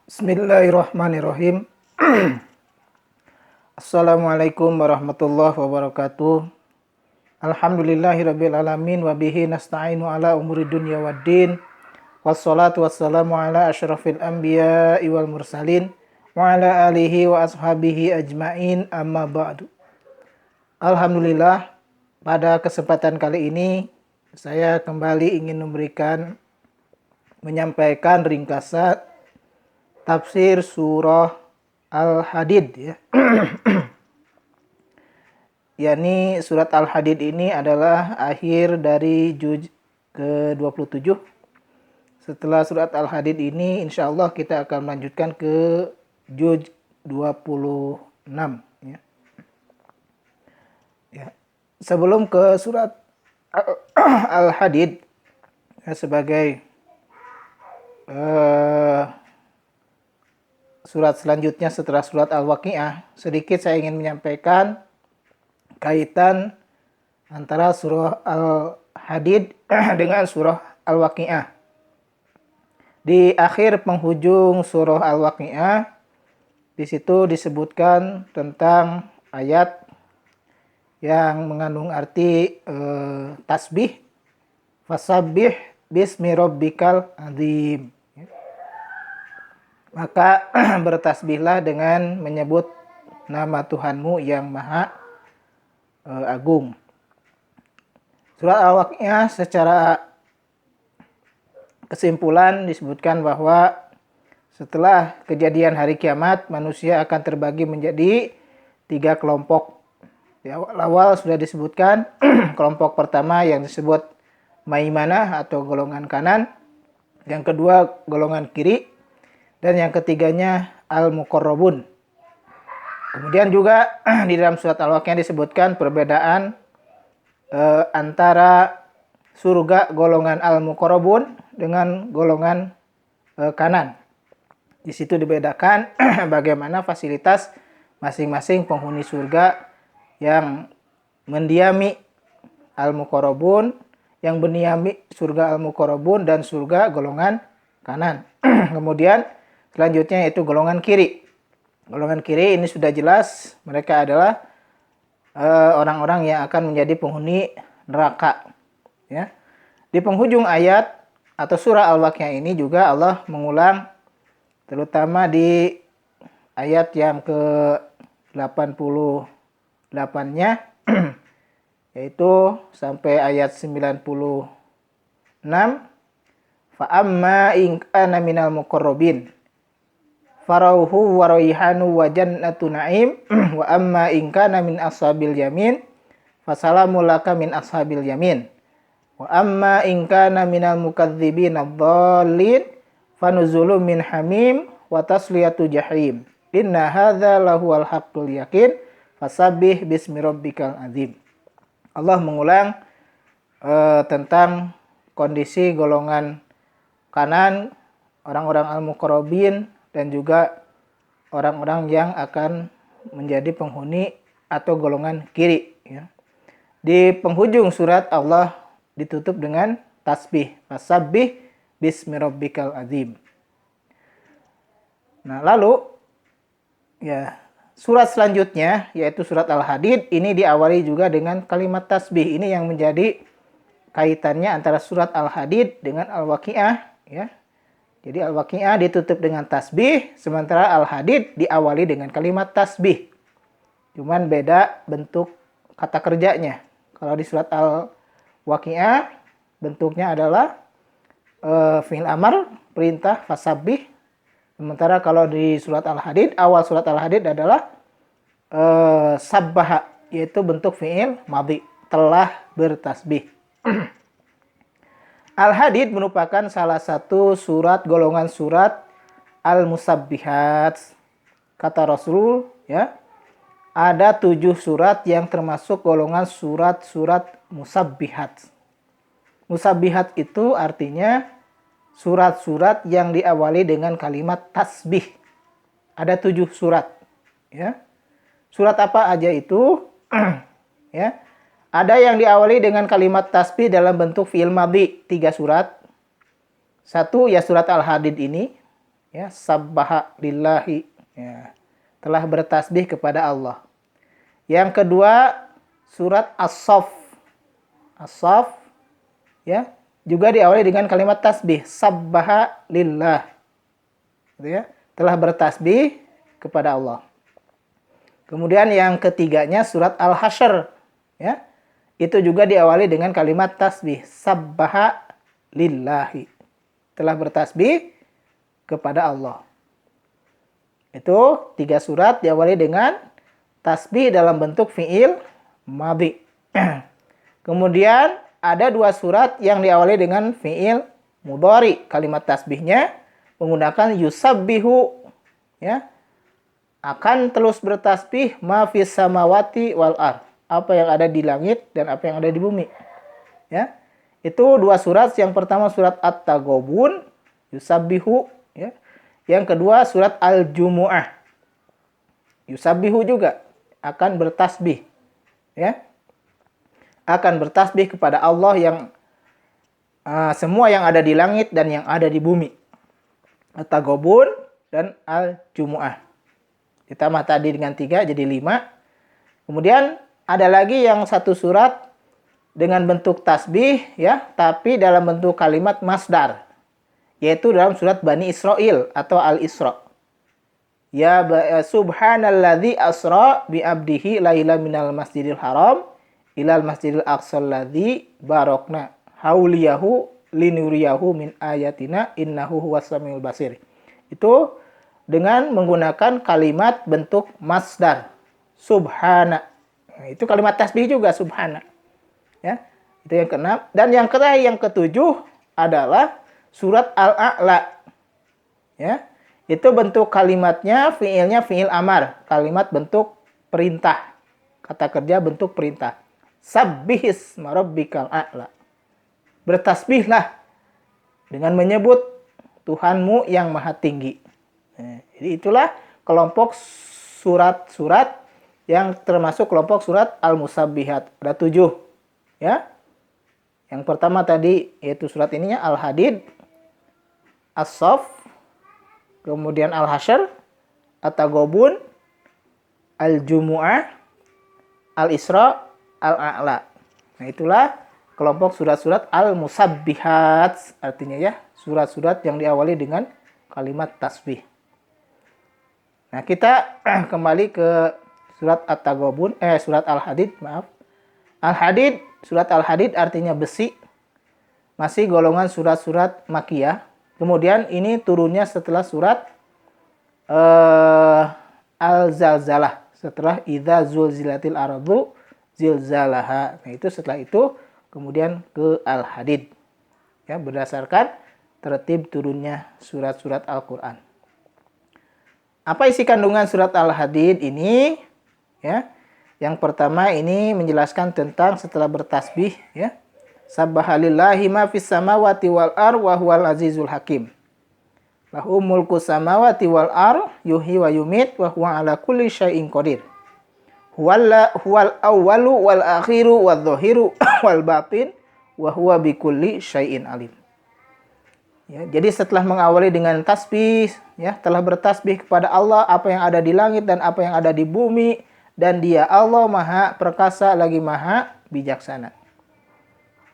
Bismillahirrahmanirrahim. Assalamualaikum warahmatullahi wabarakatuh. Alhamdulillahirabbil alamin wa bihi nasta'inu ala umuri dunya waddin. Wassalatu wassalamu ala asyrafil anbiya'i wal mursalin wa ala alihi wa ashabihi ajmain, amma ba'du. Alhamdulillah, pada kesempatan kali ini saya kembali ingin menyampaikan ringkasan tafsir surah Al-Hadid, ya. yakni surat Al-Hadid ini adalah akhir dari juz ke-27. Setelah surat Al-Hadid ini insya Allah kita akan melanjutkan ke juz 26, ya. Sebelum ke surat Al-Hadid, ya, sebagai surat selanjutnya setelah surat Al-Waqiah, sedikit saya ingin menyampaikan kaitan antara surah Al-Hadid dengan surah Al-Waqiah. Di akhir penghujung surah Al-Waqiah, di situ disebutkan tentang ayat yang mengandung arti tasbih, fasabbih bismi rabbikal azim. Maka bertasbihlah dengan menyebut nama Tuhanmu yang maha agung. Surat Al-Waqiah secara kesimpulan disebutkan bahwa setelah kejadian hari kiamat, manusia akan terbagi menjadi 3 kelompok. Di awal sudah disebutkan kelompok pertama yang disebut Maimanah atau golongan kanan, yang kedua golongan kiri, dan yang ketiganya Al-Muqarrabun. Kemudian juga di dalam surat Al-Waqiah disebutkan perbedaan antara surga golongan Al-Muqarrabun dengan golongan kanan. Di situ dibedakan bagaimana fasilitas masing-masing penghuni surga yang mendiami Al-Muqarrabun, yang mendiami surga Al-Muqarrabun dan surga golongan kanan. Kemudian selanjutnya yaitu golongan kiri. Golongan kiri ini sudah jelas mereka adalah orang-orang yang akan menjadi penghuni neraka, ya. Di penghujung ayat atau surah Al-Waqiah ini juga Allah mengulang, terutama di ayat yang ke-88-nya yaitu sampai ayat 96. Fa amma in kana minal muqarrabin farauhu wa raihanu wa jannatu na'im wa amma in kana min ashabil yamin fasalamu laka min ashabil yamin wa amma in kana minal mukadzibin adh-dhallin fanuzulun min hamim wa tasliyatu jahim inna hadza lahuwal haqqul yaqin fasabbih bismi rabbikal azim. Allah mengulang tentang kondisi golongan kanan, orang-orang al-muqarrabin, dan juga orang-orang yang akan menjadi penghuni atau golongan kiri, ya. Di penghujung surat Allah ditutup dengan tasbih, fasabbih bismi rabbikal azim. Nah, lalu ya surat selanjutnya yaitu surat Al-Hadid ini diawali juga dengan kalimat tasbih. Ini yang menjadi kaitannya antara surat Al-Hadid dengan Al-Waqiah, ya. Jadi Al-Waqiah ditutup dengan tasbih, sementara Al-Hadid diawali dengan kalimat tasbih. Cuman beda bentuk kata kerjanya. Kalau di surat Al-Waqiah bentuknya adalah fi'il amar, perintah, fasabbih. Sementara kalau di surat Al-Hadid, awal surat Al-Hadid adalah sabbaha, yaitu bentuk fi'il madhi, telah bertasbih. Al-Hadid merupakan salah satu surat golongan surat Al-Musabbihat. Kata Rasul, ya, ada 7 surat yang termasuk golongan surat-surat musabbihat. Musabbihat itu artinya surat-surat yang diawali dengan kalimat tasbih. Ada 7 surat, ya. Surat apa aja itu? Ya. Ada yang diawali dengan kalimat tasbih dalam bentuk fi'il madhi, 3 surat. 1 ya surat Al-Hadid ini. Ya, sabbaha lillahi. Ya, telah bertasbih kepada Allah. Yang kedua, surat As-Saff. As-Saff, ya, juga diawali dengan kalimat tasbih, sabbaha lillah. Gitu ya, telah bertasbih kepada Allah. Kemudian yang ketiganya surat Al-Hasyr, ya. Itu juga diawali dengan kalimat tasbih, sabbaha lillahi. Telah bertasbih kepada Allah. Itu 3 surat diawali dengan tasbih dalam bentuk fi'il madhi. Kemudian ada 2 surat yang diawali dengan fi'il mudhari. Kalimat tasbihnya menggunakan yusabbihu, ya. Akan terus bertasbih ma fis samawati wal ard. Apa yang ada di langit dan apa yang ada di bumi. Ya. Itu 2 surat. Yang pertama surat At-Taghabun, yusabbihu, ya. Yang kedua surat Al-Jumu'ah. Yusabbihu juga akan bertasbih, ya. Akan bertasbih kepada Allah yang semua yang ada di langit dan yang ada di bumi. At-Taghabun dan Al-Jumu'ah. Ditambah tadi dengan 3 jadi 5. Kemudian ada lagi yang 1 surat dengan bentuk tasbih, ya, tapi dalam bentuk kalimat masdar, yaitu dalam surat Bani Israil atau Al-Isra. Ya subhanalladzi asra bi abdihi laila minal masjidil haram ilal masjidil aqsal ladzi barakna hauliyahu linuriyahu min ayatina innahu huwas samiul basir. Itu dengan menggunakan kalimat bentuk masdar, subhana. Nah, itu kalimat tasbih juga, subhana. Ya, itu yang keenam. Dan yang terakhir, yang ketujuh adalah surat Al-A'la. Ya, itu bentuk kalimatnya, fiilnya fiil amar, kalimat bentuk perintah, kata kerja bentuk perintah. Sabbihis marabbikal a'la. Bertasbihlah dengan menyebut Tuhanmu yang maha tinggi. Nah, jadi itulah kelompok surat-surat yang termasuk kelompok surat Al-Musabbihat. Ada 7. Ya. Yang pertama tadi yaitu surat ininya Al-Hadid, As-Saff, kemudian Al-Hasyr, At-Taghabun, Al-Jumu'ah, Al-Isra, Al-A'la. Nah, itulah kelompok surat-surat Al-Musabbihat, artinya ya, surat-surat yang diawali dengan kalimat tasbih. Nah, kita kembali ke surat At-Taghabun, surat Al-Hadid, maaf. Al-Hadid, surat Al-Hadid artinya besi. Masih golongan surat-surat Makkiyah. Kemudian ini turunnya setelah surat Al-Zalzalah. Setelah idza zulzilatil ardu zilzalaha. Nah, itu setelah itu kemudian ke Al-Hadid. Ya, berdasarkan tertib turunnya surat-surat Al-Qur'an. Apa isi kandungan surat Al-Hadid ini? Ya. Yang pertama ini menjelaskan tentang setelah bertasbih, ya. Sabbahalillahi ma fis samawati wal ar wa huwal azizul hakim. Lahu mulku samawati wal ar yuhyi wa yumit wa huwa ala kulli syai'in qadir. Huwal awwalu wal akhiru wal dhahiru wal batin wa huwa bikulli syai'in alim. Ya, jadi setelah mengawali dengan tasbih, ya, telah bertasbih kepada Allah apa yang ada di langit dan apa yang ada di bumi, dan Dia Allah Maha Perkasa lagi Maha Bijaksana.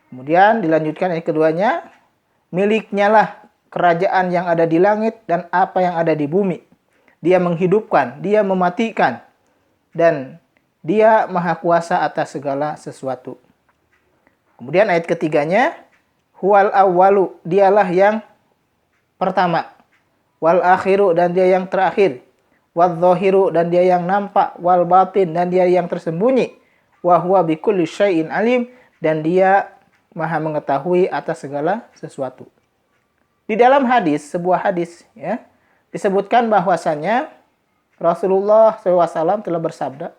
Kemudian dilanjutkan ayat keduanya, miliknya lah kerajaan yang ada di langit dan apa yang ada di bumi. Dia menghidupkan, Dia mematikan, dan Dia Maha Kuasa atas segala sesuatu. Kemudian ayat ketiganya, huwal awwalu, dialah yang pertama, wal akhiru, dan dia yang terakhir, wal dhahiru, dan dia yang nampak, wal batin, dan dia yang tersembunyi, wa huwa bikulli syai'in alim, dan dia Maha mengetahui atas segala sesuatu. Di dalam hadis, sebuah hadis, ya, disebutkan bahwasanya Rasulullah SAW telah bersabda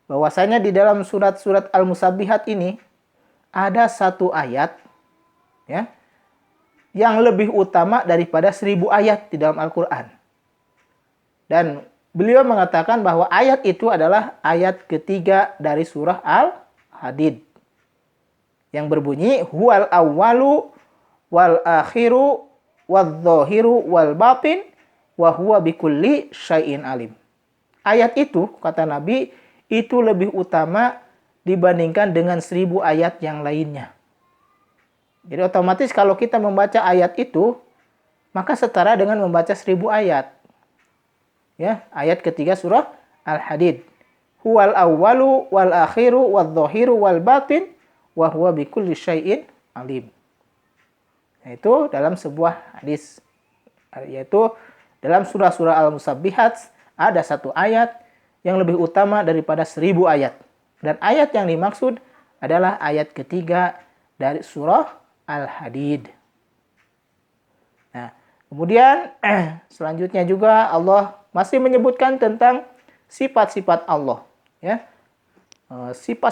bahwasanya di dalam surat-surat Al-Musabbihat ini ada satu ayat, ya, yang lebih utama daripada 1000 ayat di dalam Al-Quran. Dan beliau mengatakan bahwa ayat itu adalah ayat ketiga dari surah Al-Hadid, yang berbunyi huwal awwalu wal akhiru wadh-dhahiru wal batin wa huwa bikulli syai'in alim. Ayat itu, kata Nabi, itu lebih utama dibandingkan dengan 1000 ayat yang lainnya. Jadi otomatis kalau kita membaca ayat itu, maka setara dengan membaca 1000 ayat. Ya, ayat ketiga surah Al-Hadid. Huwal awwalu wal akhiru wal dhahiru wal batin wa huwa bikulli syai'in alim. Yaitu dalam sebuah hadis, yaitu dalam surah-surah Al-Musabbihat ada satu ayat yang lebih utama daripada 1000 ayat. Dan ayat yang dimaksud adalah ayat ketiga dari surah Al-Hadid. Nah, kemudian selanjutnya juga Allah masih menyebutkan tentang sifat-sifat Allah, ya.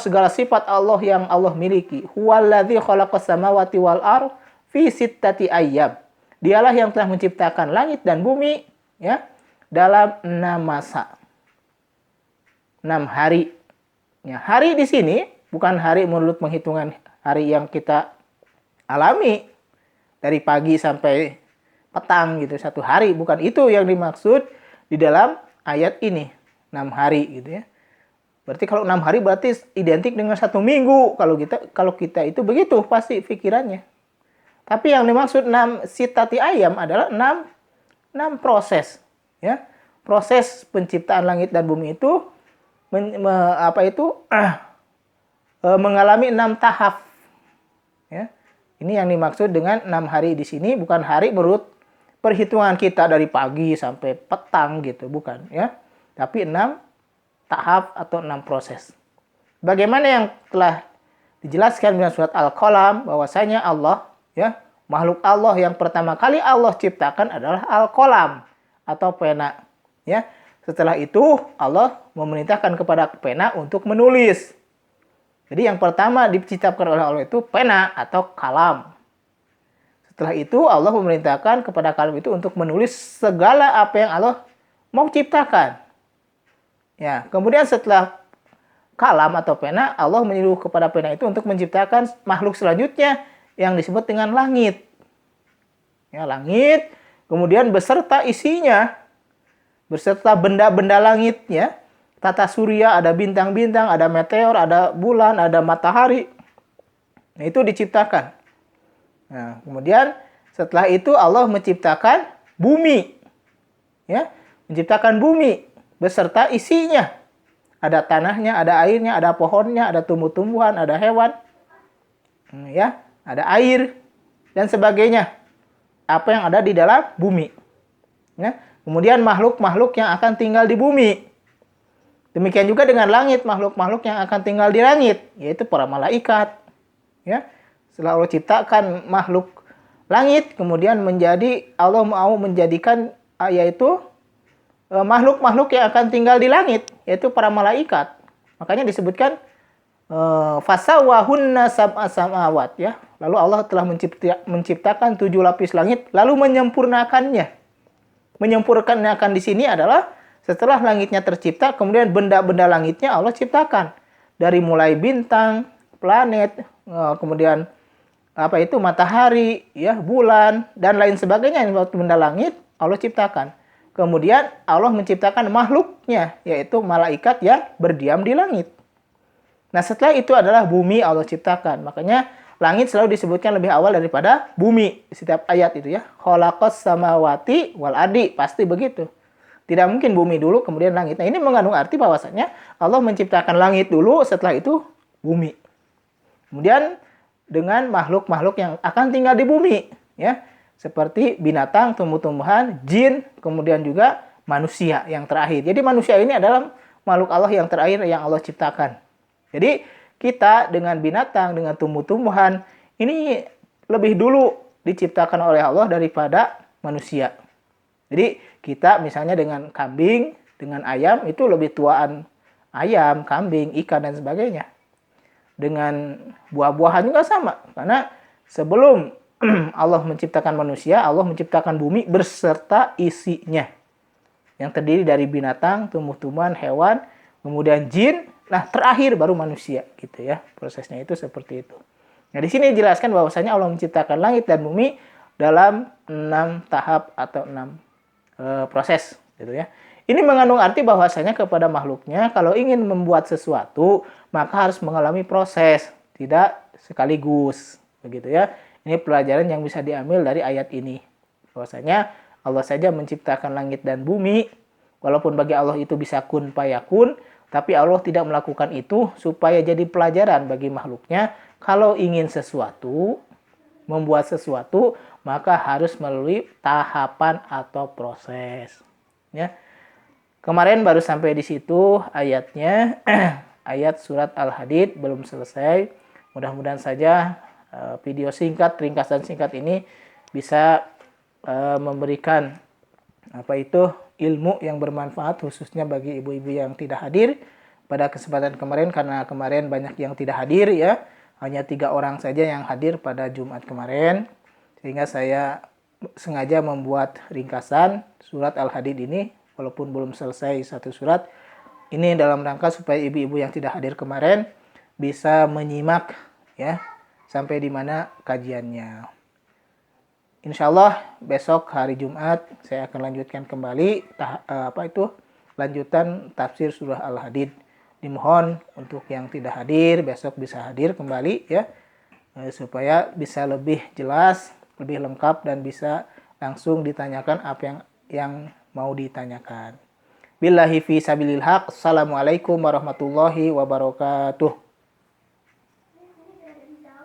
Segala sifat Allah yang Allah miliki. Huwallazi khalaqas samawati wal ardh fi sittati ayyam. Dialah yang telah menciptakan langit dan bumi, ya, dalam 6 masa. 6 hari. Ya, hari di sini bukan hari menurut penghitungan hari yang kita alami dari pagi sampai petang gitu, 1 hari, bukan itu yang dimaksud di dalam ayat ini. 6 hari gitu ya. Berarti kalau 6 hari berarti identik dengan 1 minggu. Kalau kita itu begitu pasti pikirannya. Tapi yang dimaksud 6 sitati ayam adalah 6 proses, ya. Proses penciptaan langit dan bumi itu mengalami 6 tahap, ya. Ini yang dimaksud dengan 6 hari di sini, bukan hari menurut perhitungan kita dari pagi sampai petang gitu, bukan, ya. Tapi 6 tahap atau 6 proses. Bagaimana yang telah dijelaskan dalam surat Al-Qalam bahwasanya Allah, ya, makhluk Allah yang pertama kali Allah ciptakan adalah Al-Qalam atau pena, ya. Setelah itu Allah memerintahkan kepada pena untuk menulis. Jadi yang pertama diciptakan oleh Allah itu pena atau kalam. Setelah itu Allah memerintahkan kepada kalam itu untuk menulis segala apa yang Allah mau ciptakan. Ya, kemudian setelah kalam atau pena, Allah menyuruh kepada pena itu untuk menciptakan makhluk selanjutnya yang disebut dengan langit. Ya, langit, kemudian beserta isinya, beserta benda-benda langitnya, tata surya, ada bintang-bintang, ada meteor, ada bulan, ada matahari. Nah, itu diciptakan. Nah, kemudian setelah itu Allah menciptakan bumi. Ya, menciptakan bumi beserta isinya. Ada tanahnya, ada airnya, ada pohonnya, ada tumbuh-tumbuhan, ada hewan. Ya, ada air dan sebagainya. Apa yang ada di dalam bumi. Ya, kemudian makhluk-makhluk yang akan tinggal di bumi. Demikian juga dengan langit, makhluk-makhluk yang akan tinggal di langit, yaitu para malaikat. Ya, setelah Allah ciptakan makhluk langit, kemudian Allah mau menjadikan yaitu makhluk-makhluk yang akan tinggal di langit, yaitu para malaikat. Makanya disebutkan fasawahunna sab'a samawat, ya. Lalu Allah telah menciptakan 7 lapis langit, lalu menyempurnakannya. Menyempurnakan di sini adalah setelah langitnya tercipta, kemudian benda-benda langitnya Allah ciptakan. Dari mulai bintang, planet, kemudian matahari, ya, bulan dan lain sebagainya, benda langit Allah ciptakan. Kemudian Allah menciptakan makhluknya, yaitu malaikat yang berdiam di langit. Nah, setelah itu adalah bumi Allah ciptakan. Makanya langit selalu disebutkan lebih awal daripada bumi di setiap ayat itu, ya. Khalaqas samawati wal ardi, pasti begitu. Tidak mungkin bumi dulu kemudian langit. Nah, ini mengandung arti bahwasanya Allah menciptakan langit dulu, setelah itu bumi. Kemudian dengan makhluk-makhluk yang akan tinggal di bumi, ya. Seperti binatang, tumbuh-tumbuhan, jin, kemudian juga manusia yang terakhir. Jadi manusia ini adalah makhluk Allah yang terakhir yang Allah ciptakan. Jadi kita dengan binatang, dengan tumbuh-tumbuhan, ini lebih dulu diciptakan oleh Allah daripada manusia. Jadi kita misalnya dengan kambing, dengan ayam, itu lebih tuaan ayam, kambing, ikan, dan sebagainya. Dengan buah-buahan juga sama. Karena sebelum Allah menciptakan manusia, Allah menciptakan bumi beserta isinya. Yang terdiri dari binatang, tumbuh-tumbuhan, hewan, kemudian jin, nah terakhir baru manusia gitu, ya. Prosesnya itu seperti itu. Nah, di sini dijelaskan bahwasanya Allah menciptakan langit dan bumi dalam 6 tahap atau 6 proses gitu ya. Ini mengandung arti bahwasanya kepada makhluknya kalau ingin membuat sesuatu maka harus mengalami proses, tidak sekaligus begitu ya. Ini pelajaran yang bisa diambil dari ayat ini. Bahwasanya Allah saja menciptakan langit dan bumi, walaupun bagi Allah itu bisa kun fayakun, tapi Allah tidak melakukan itu supaya jadi pelajaran bagi makhluknya. Kalau ingin sesuatu, membuat sesuatu, maka harus melalui tahapan atau proses. Ya. Kemarin baru sampai di situ ayatnya, ayat surat Al-Hadid belum selesai. Mudah-mudahan saja video singkat, ringkasan singkat ini bisa memberikan ilmu yang bermanfaat khususnya bagi ibu-ibu yang tidak hadir pada kesempatan kemarin, karena kemarin banyak yang tidak hadir ya. Hanya 3 orang saja yang hadir pada Jumat kemarin, sehingga saya sengaja membuat ringkasan surat Al-Hadid ini walaupun belum selesai satu surat ini, dalam rangka supaya ibu-ibu yang tidak hadir kemarin bisa menyimak ya sampai di mana kajiannya. Insya Allah besok hari Jumat saya akan lanjutkan kembali lanjutan tafsir surah Al-Hadid. Dimohon untuk yang tidak hadir besok bisa hadir kembali ya, supaya bisa lebih jelas, lebih lengkap dan bisa langsung ditanyakan apa yang mau ditanyakan. Billahi fi sabilil haq. Assalamualaikum warahmatullahi wabarakatuh.